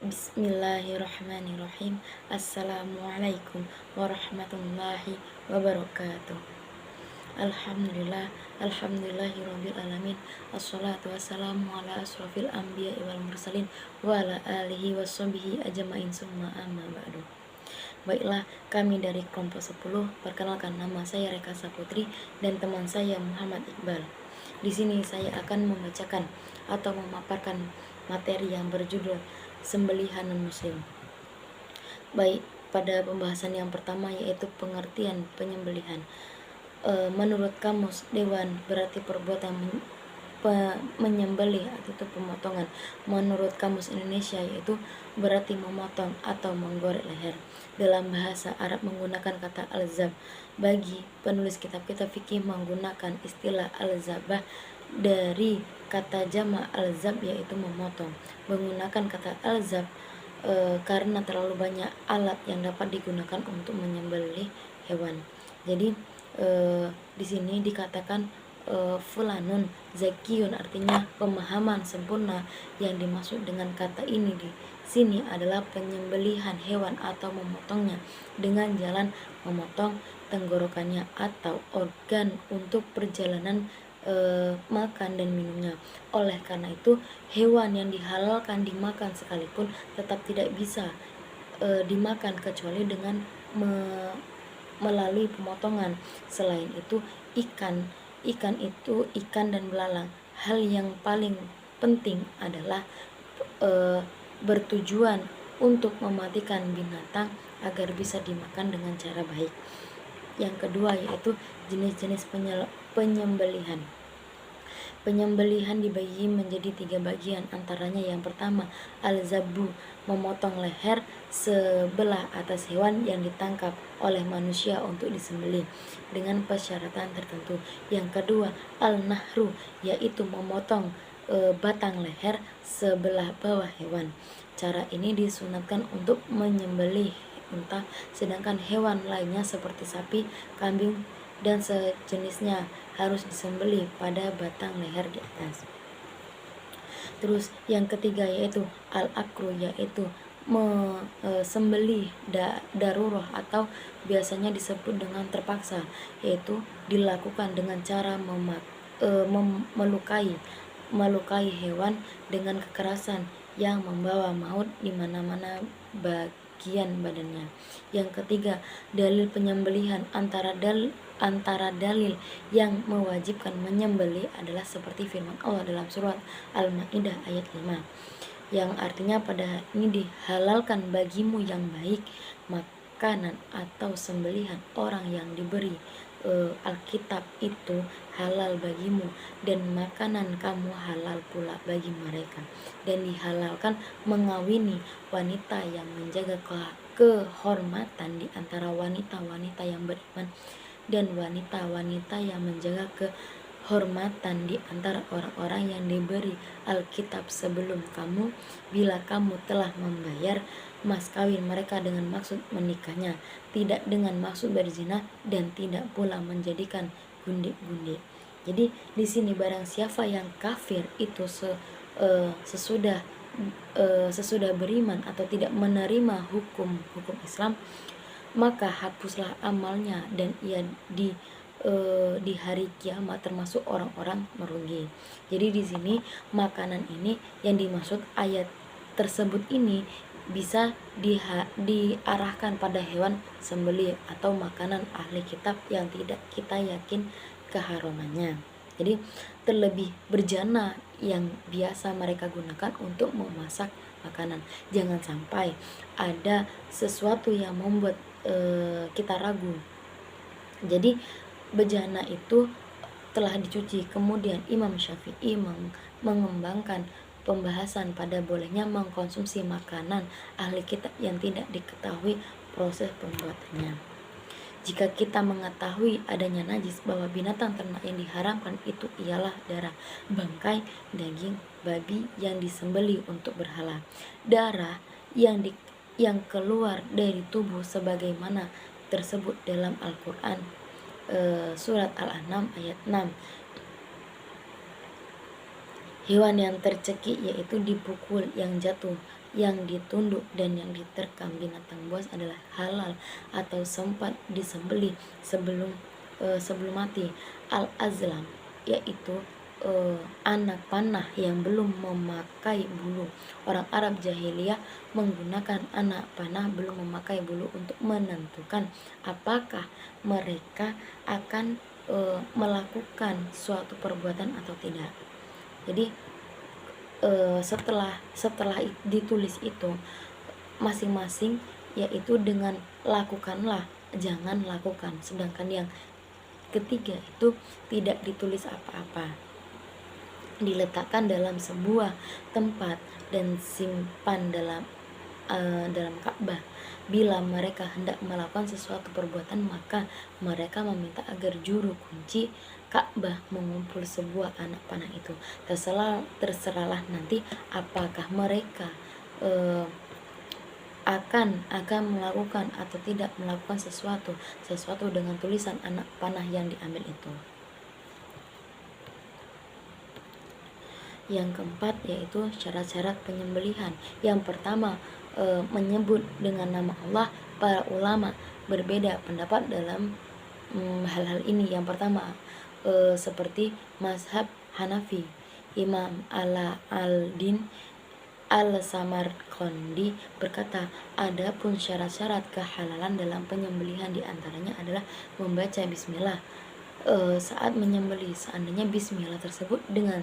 Bismillahirrahmanirrahim. Assalamualaikum warahmatullahi wabarakatuh. Alhamdulillah, alhamdulillahirabbil alamin. Assalatu wassalamu ala asrofil anbiya'i wal mursalin wa ala alihi washabihi ajmain summa amma ba'du. Baiklah, kami dari kelompok 10 perkenalkan, nama saya Reka Saputri dan teman saya Muhammad Iqbal. Di sini saya akan membacakan atau memaparkan materi yang berjudul Sembelihan non-muslim. Baik, pada pembahasan yang pertama yaitu pengertian penyembelihan. Menurut kamus Dewan berarti perbuatan menyembelih atau pemotongan. Menurut kamus Indonesia yaitu berarti memotong atau menggorek leher. Dalam bahasa Arab menggunakan kata al-zab. Bagi penulis kitab-kitab fikih menggunakan istilah al-zabah dari kata jama' al-zab yaitu memotong. Menggunakan kata al-zab karena terlalu banyak alat yang dapat digunakan untuk menyembelih hewan. Jadi di sini dikatakan fulanun zakiyun, artinya pemahaman sempurna. Yang dimaksud dengan kata ini di sini adalah penyembelihan hewan atau memotongnya dengan jalan memotong tenggorokannya atau organ untuk perjalanan makan dan minumnya. Oleh karena itu, hewan yang dihalalkan dimakan sekalipun tetap tidak bisa dimakan kecuali dengan melalui pemotongan. Selain itu, ikan itu ikan dan belalang. Hal yang paling penting adalah bertujuan untuk mematikan binatang agar bisa dimakan dengan cara baik. Yang kedua yaitu jenis-jenis penyembelihan. Penyembelihan dibagi menjadi 3 bagian, antaranya yang pertama al-zabbu, memotong leher sebelah atas hewan yang ditangkap oleh manusia untuk disembelih dengan persyaratan tertentu. Yang kedua al-nahru, yaitu memotong batang leher sebelah bawah hewan. Cara ini disunatkan untuk menyembelih unta, sedangkan hewan lainnya seperti sapi, kambing dan sejenisnya harus disembelih pada batang leher di atas. Terus yang ketiga yaitu al-akru, yaitu sembelih darurah atau biasanya disebut dengan terpaksa, yaitu dilakukan dengan cara melukai hewan dengan kekerasan yang membawa maut di mana-mana bagian badannya. Yang ketiga, dalil penyembelihan. Antara dalil yang mewajibkan menyembelih adalah seperti firman Allah dalam surat Al-Maidah ayat 5, yang artinya pada ini dihalalkan bagimu yang baik makanan atau sembelihan orang yang diberi Alkitab itu halal bagimu, dan makanan kamu halal pula bagi mereka, dan dihalalkan mengawini wanita yang menjaga kehormatan di antara wanita-wanita yang beriman dan wanita-wanita yang menjaga kehormatan di antara orang-orang yang diberi Alkitab sebelum kamu, bila kamu telah membayar mas kawin mereka dengan maksud menikahnya, tidak dengan maksud berzina, dan tidak pula menjadikan gundik-gundik. Jadi di sini barang siapa yang kafir itu sesudah beriman atau tidak menerima hukum Islam, maka hapuslah amalnya dan ia di hari kiamat termasuk orang-orang merugi. Jadi di sini makanan ini yang dimaksud ayat tersebut ini bisa diarahkan pada hewan sembelih atau makanan ahli kitab yang tidak kita yakin keharamannya. Jadi terlebih berjana yang biasa mereka gunakan untuk memasak makanan. Jangan sampai ada sesuatu yang membuat kita ragu. Jadi bejana itu telah dicuci. Kemudian Imam Syafi'i mengembangkan pembahasan pada bolehnya mengkonsumsi makanan ahli kitab yang tidak diketahui proses pembuatannya. Jika kita mengetahui adanya najis, bahwa binatang ternak yang diharamkan itu ialah darah, bangkai, daging babi yang disembelih untuk berhala, darah yang keluar dari tubuh sebagaimana tersebut dalam Al-Quran surat Al-An'am ayat 6. Hewan yang tercekik yaitu dipukul, yang jatuh yang ditunduk dan yang diterkam binatang buas adalah halal atau sempat disembelih sebelum mati. Al-azlam yaitu anak panah yang belum memakai bulu. Orang Arab jahiliyah menggunakan anak panah belum memakai bulu untuk menentukan apakah mereka akan melakukan suatu perbuatan atau tidak. Jadi setelah ditulis itu masing-masing yaitu dengan lakukanlah, jangan lakukan. Sedangkan yang ketiga itu tidak ditulis apa-apa, diletakkan dalam sebuah tempat dan simpan dalam Ka'bah. Bila mereka hendak melakukan sesuatu perbuatan, maka mereka meminta agar juru kunci Ka'bah mengumpul sebuah anak panah itu. Terserahlah nanti apakah mereka akan melakukan atau tidak melakukan sesuatu dengan tulisan anak panah yang diambil itu. Yang keempat yaitu syarat-syarat penyembelihan. Yang pertama, menyebut dengan nama Allah. Para ulama berbeda pendapat dalam hal-hal ini. Yang pertama, seperti mazhab Hanafi, Imam al-Din Al-Samarqandi berkata, adapun syarat-syarat kehalalan dalam penyembelihan diantaranya adalah membaca bismillah saat menyembelih. Seandainya bismillah tersebut dengan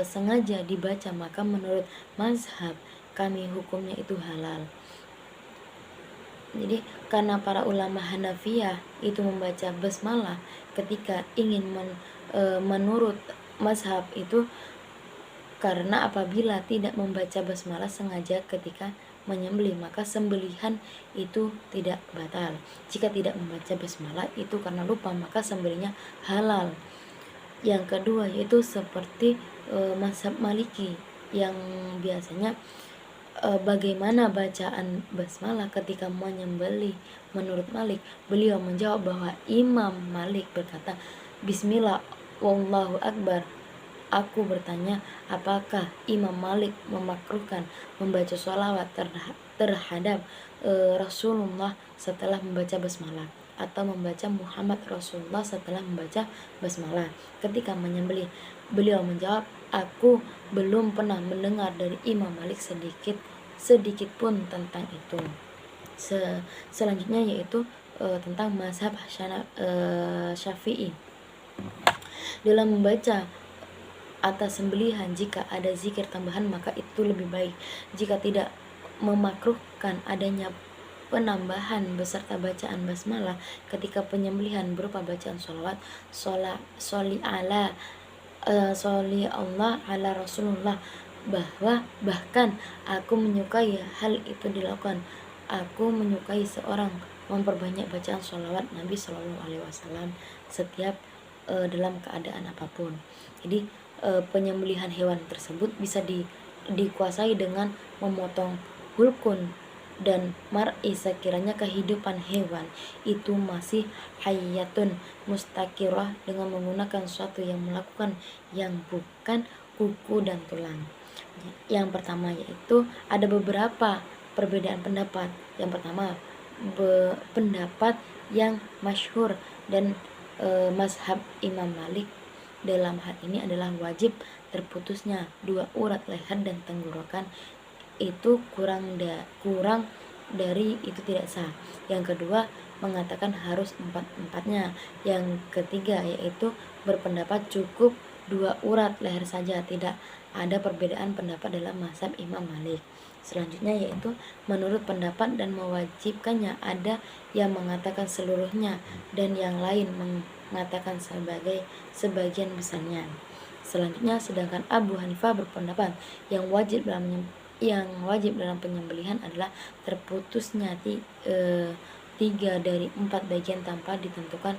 sengaja dibaca, maka menurut mazhab kami hukumnya itu halal. Jadi karena para ulama Hanafiyah itu membaca basmalah ketika ingin menurut mazhab itu, karena apabila tidak membaca basmalah sengaja ketika menyembelih, maka sembelihan itu tidak batal. Jika tidak membaca basmalah itu karena lupa, maka sembelihnya halal. Yang kedua yaitu seperti mazhab Maliki yang biasanya bagaimana bacaan basmalah ketika menyembelih. Menurut Malik, beliau menjawab bahwa Imam Malik berkata, bismillah wallahu akbar. Aku bertanya, apakah Imam Malik memakruhkan membaca sholawat terhadap Rasulullah setelah membaca basmalah, atau membaca Muhammad Rasulullah setelah membaca basmalah ketika menyembelih? Beliau menjawab, aku belum pernah mendengar dari Imam Malik sedikit pun tentang itu. Selanjutnya yaitu tentang mazhab Syafi'i. Dalam membaca atas sembelihan, jika ada zikir tambahan maka itu lebih baik. Jika tidak, memakruhkan adanya penambahan beserta bacaan basmalah ketika penyembelihan berupa bacaan sholawat, sholli Allah ala Rasulullah, bahkan aku menyukai hal itu dilakukan. Aku menyukai seorang memperbanyak bacaan sholawat Nabi Shallallahu Alaihi Wasallam setiap dalam keadaan apapun. Jadi penyembelihan hewan tersebut bisa dikuasai dengan memotong hulkun dan mar'i sekiranya kehidupan hewan itu masih hayatun mustakirah, dengan menggunakan suatu yang melakukan yang bukan kuku dan tulang. Yang pertama yaitu ada beberapa perbedaan pendapat. Yang pertama, pendapat yang masyhur dan mazhab Imam Malik dalam hal ini adalah wajib terputusnya 2 urat leher dan tenggorokan. Itu kurang dari itu tidak sah. Yang kedua mengatakan harus 4-4-nya. Yang ketiga yaitu berpendapat cukup 2 urat leher saja, tidak ada perbedaan pendapat dalam mazhab Imam Malik. Selanjutnya yaitu menurut pendapat dan mewajibkannya, ada yang mengatakan seluruhnya dan yang lain mengatakan sebagian besarnya. Selanjutnya, sedangkan Abu Hanifah berpendapat yang wajib dalam penyembelihan adalah terputusnya 3 dari 4 bagian tanpa ditentukan,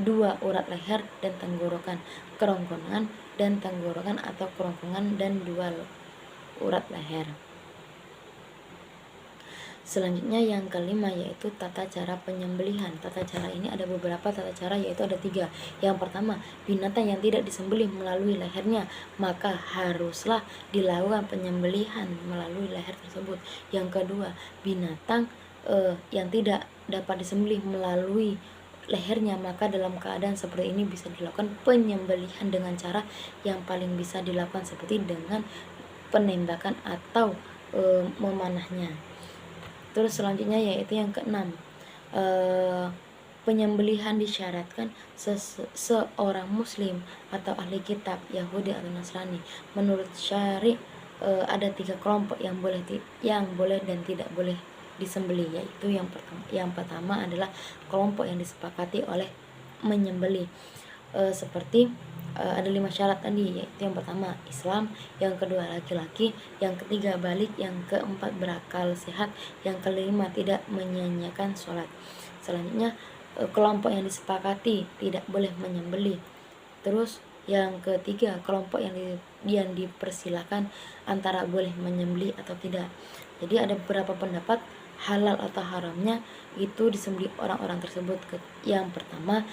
2 urat leher dan tenggorokan, kerongkongan dan tenggorokan atau kerongkongan dan 2 urat leher. Selanjutnya yang kelima yaitu tata cara penyembelihan. Tata cara ini ada beberapa tata cara, yaitu ada 3. Yang pertama, binatang yang tidak disembelih melalui lehernya, maka haruslah dilakukan penyembelihan melalui leher tersebut. Yang kedua, binatang yang tidak dapat disembelih melalui lehernya, maka dalam keadaan seperti ini bisa dilakukan penyembelihan dengan cara yang paling bisa dilakukan, seperti dengan penembakan atau memanahnya. Terus selanjutnya yaitu yang keenam, penyembelihan disyaratkan seorang muslim atau ahli kitab, Yahudi atau Nasrani. Menurut syari ada 3 kelompok yang boleh dan tidak boleh disembelih, yaitu yang pertama adalah kelompok yang disepakati oleh menyembelih, seperti ada 5 syarat tadi, yaitu yang pertama Islam, yang kedua laki-laki, yang ketiga balik, yang keempat berakal sehat, yang kelima tidak menyanyiakan sholat. Selanjutnya kelompok yang disepakati tidak boleh menyembelih. Terus yang ketiga kelompok yang dipersilakan antara boleh menyembelih atau tidak. Jadi ada beberapa pendapat halal atau haramnya itu disembelih orang-orang tersebut. Yang pertama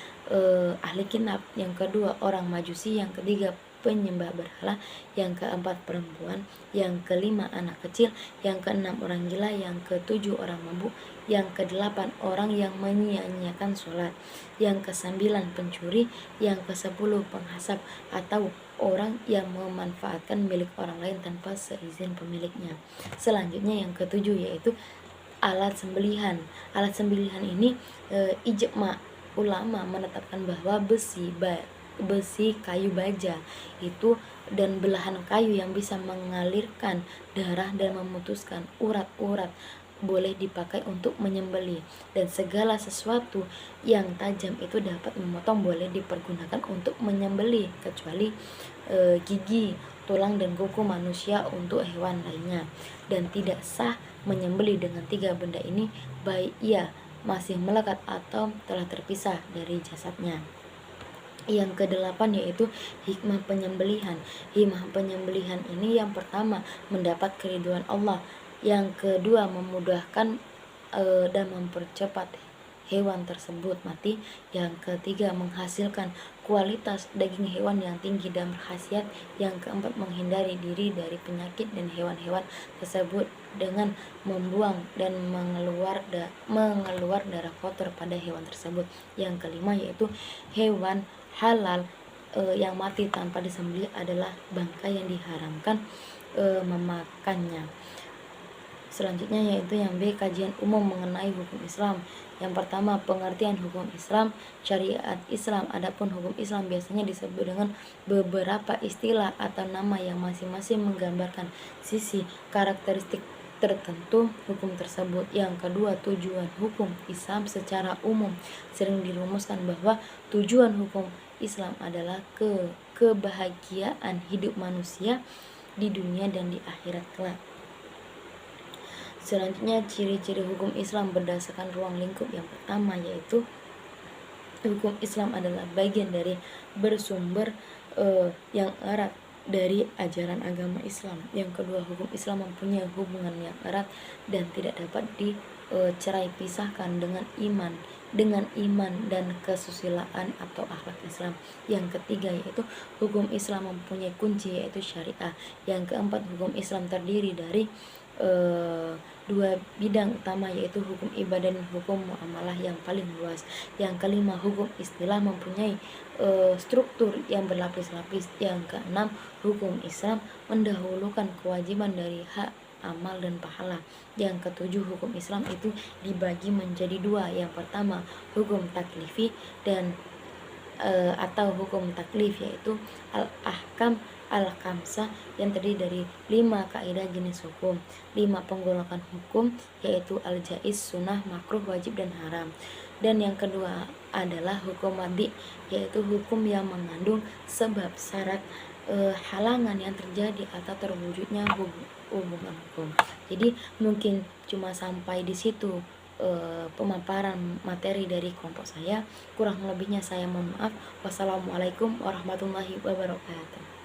ahli kitab, yang kedua orang majusi, yang ketiga penyembah berhala, yang keempat perempuan, yang kelima anak kecil, yang keenam orang gila, yang ketujuh orang mabuk, yang kedelapan orang yang menyia-nyiakan sholat, yang kesembilan pencuri, yang kesepuluh penghasap atau orang yang memanfaatkan milik orang lain tanpa seizin pemiliknya. Selanjutnya yang ketujuh yaitu alat sembelihan. Alat sembelihan ini ijma ulama menetapkan bahwa besi, kayu baja itu dan belahan kayu yang bisa mengalirkan darah dan memutuskan urat-urat boleh dipakai untuk menyembelih, dan segala sesuatu yang tajam itu dapat memotong boleh dipergunakan untuk menyembelih, kecuali gigi, tulang dan kuku manusia untuk hewan lainnya. Dan tidak sah menyembelih dengan 3 benda ini, baik ia masih melekat atau telah terpisah dari jasadnya. Yang kedelapan yaitu hikmah penyembelihan. Hikmah penyembelihan ini yang pertama mendapat keriduan Allah, yang kedua memudahkan dan mempercepat hewan tersebut mati, yang ketiga menghasilkan kualitas daging hewan yang tinggi dan berkhasiat, yang keempat menghindari diri dari penyakit dan hewan-hewan tersebut dengan membuang dan mengeluar darah kotor pada hewan tersebut. Yang kelima yaitu hewan halal yang mati tanpa disembelih adalah bangkai yang diharamkan memakannya. Selanjutnya yaitu yang B, kajian umum mengenai hukum Islam. Yang pertama, pengertian hukum Islam, syariat Islam. Adapun hukum Islam biasanya disebut dengan beberapa istilah atau nama yang masing-masing menggambarkan sisi karakteristik tertentu hukum tersebut. Yang kedua, tujuan hukum Islam secara umum sering dirumuskan bahwa tujuan hukum Islam adalah kebahagiaan hidup manusia di dunia dan di akhirat kelak. Selanjutnya ciri-ciri hukum Islam berdasarkan ruang lingkup. Yang pertama yaitu hukum Islam adalah bagian dari bersumber yang erat dari ajaran agama Islam. Yang kedua, hukum Islam mempunyai hubungan yang erat dan tidak dapat dicerai pisahkan dengan iman dan kesusilaan atau akhlak Islam. Yang ketiga yaitu hukum Islam mempunyai kunci yaitu syariah. Yang keempat, hukum Islam terdiri dari 2 bidang utama yaitu hukum ibadah dan hukum muamalah yang paling luas. Yang kelima, hukum istilah mempunyai struktur yang berlapis-lapis. Yang keenam, hukum Islam mendahulukan kewajiban dari hak, amal dan pahala. Yang ketujuh, hukum Islam itu dibagi menjadi 2. Yang pertama, hukum taklifi dan atau hukum taklif yaitu al-ahkam al-khamsah yang terdiri dari 5 kaidah jenis hukum, 5 penggolakan hukum yaitu al-jaiz, sunnah, makruh, wajib dan haram. Dan yang kedua adalah hukum madhi yaitu hukum yang mengandung sebab, syarat, halangan yang terjadi atau terwujudnya hubungan hukum. Jadi mungkin cuma sampai di situ pemaparan materi dari kelompok saya. Kurang lebihnya saya mohon maaf. Wassalamualaikum warahmatullahi wabarakatuh.